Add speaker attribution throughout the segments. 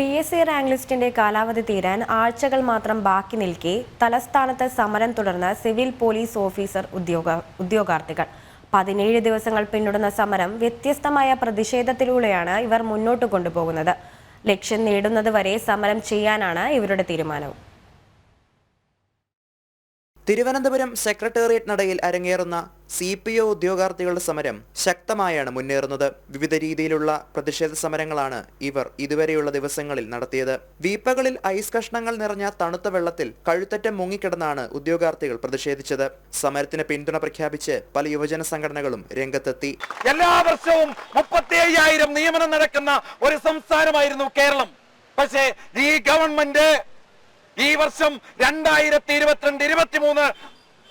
Speaker 1: PSC rank ലിസ്റ്റിന്റെ കാലാവധി തീരാൻ ആഴ്ചകൾ മാത്രം ബാക്കി നിൽക്കെ തലസ്ഥാനത്ത് സമരം തുടർന്ന് സിവിൽ പോലീസ് ഓഫീസർ ഉദ്യോഗാർത്ഥികൾ 17 ദിവസങ്ങൾ പിന്നിടുന്ന സമരം വ്യത്യസ്തമായ പ്രതിഷേധത്തിലൂടെയാണ് ഇവർ മുന്നോട്ട് കൊണ്ടുപോകുന്നത്. ലക്ഷ്യം നേടുന്നതുവരെ സമരം ചെയ്യാനാണ് ഇവരുടെ തീരുമാനം.
Speaker 2: തിരുവനന്തപുരം സെക്രട്ടേറിയറ്റ് നടയിൽ അരങ്ങേറുന്ന CPO ഉദ്യോഗാർത്ഥികളുടെ സമരം ശക്തമായാണ് മുന്നേറുന്നത്. വിവിധ രീതിയിലുള്ള പ്രതിഷേധ സമരങ്ങളാണ് ഇവർ ഇതുവരെയുള്ള ദിവസങ്ങളിൽ നടത്തിയത്. വീപ്പകളിൽ ഐസ് കഷ്ണങ്ങൾ നിറഞ്ഞ തണുത്ത വെള്ളത്തിൽ കഴുത്തറ്റം മുങ്ങിക്കിടന്നാണ് ഉദ്യോഗാർത്ഥികൾ പ്രതിഷേധിച്ചത്. സമരത്തിന് പിന്തുണ പ്രഖ്യാപിച്ച് പല യുവജന സംഘടനകളും രംഗത്തെത്തി.
Speaker 3: എല്ലാ വർഷവും 35,000 നിയമനം നടക്കുന്ന ഒരു സംസ്ഥാനമായിരുന്നു കേരളം. പക്ഷേ ഈ ഗവൺമെന്റ് ഈ വർഷം 2022-23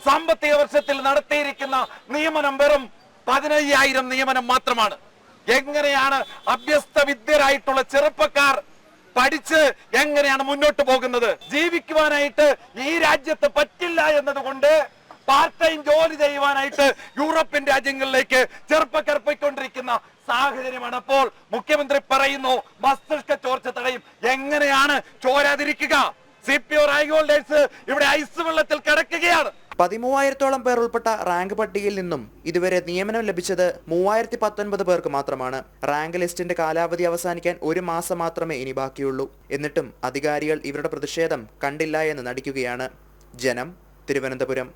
Speaker 3: സാമ്പത്തിക വർഷത്തിൽ നടത്തിയിരിക്കുന്ന നിയമനം വെറും 15,000 നിയമനം മാത്രമാണ്. എങ്ങനെയാണ് അഭ്യസ്ത വിദ്യരായിട്ടുള്ള ചെറുപ്പക്കാർ പഠിച്ച് എങ്ങനെയാണ് മുന്നോട്ട് പോകുന്നത്? ജീവിക്കുവാനായിട്ട് ഈ രാജ്യത്ത് പറ്റില്ല എന്നതുകൊണ്ട് പാർട്ട് ടൈം ജോലി ചെയ്യുവാനായിട്ട് യൂറോപ്യൻ രാജ്യങ്ങളിലേക്ക് ചെറുപ്പക്കാർ പോയിക്കൊണ്ടിരിക്കുന്ന സാഹചര്യമാണ്. അപ്പോൾ മുഖ്യമന്ത്രി പറയുന്നു മസ്തിഷ്ക ചോർച്ച തടയും. എങ്ങനെയാണ് ചോരാതിരിക്കുക? CPO റാങ്ക് ഹോൾഡേഴ്സ് ഇവിടെ ഐസ് വെള്ളത്തിൽ കിടക്കുകയാണ്.
Speaker 2: 13,000-ഓളം പേർ ഉൾപ്പെട്ട റാങ്ക് പട്ടികയിൽ നിന്നും ഇതുവരെ നിയമനം ലഭിച്ചത് 3,019 പേർക്ക് മാത്രമാണ്. റാങ്ക് ലിസ്റ്റിന്റെ കാലാവധി അവസാനിക്കാൻ 1 മാസം മാത്രമേ ഇനി ബാക്കിയുള്ളൂ. എന്നിട്ടും അധികാരികൾ ഇവരുടെ പ്രതിഷേധം കണ്ടില്ല എന്ന് നടിക്കുകയാണ്. ജനം, തിരുവനന്തപുരം.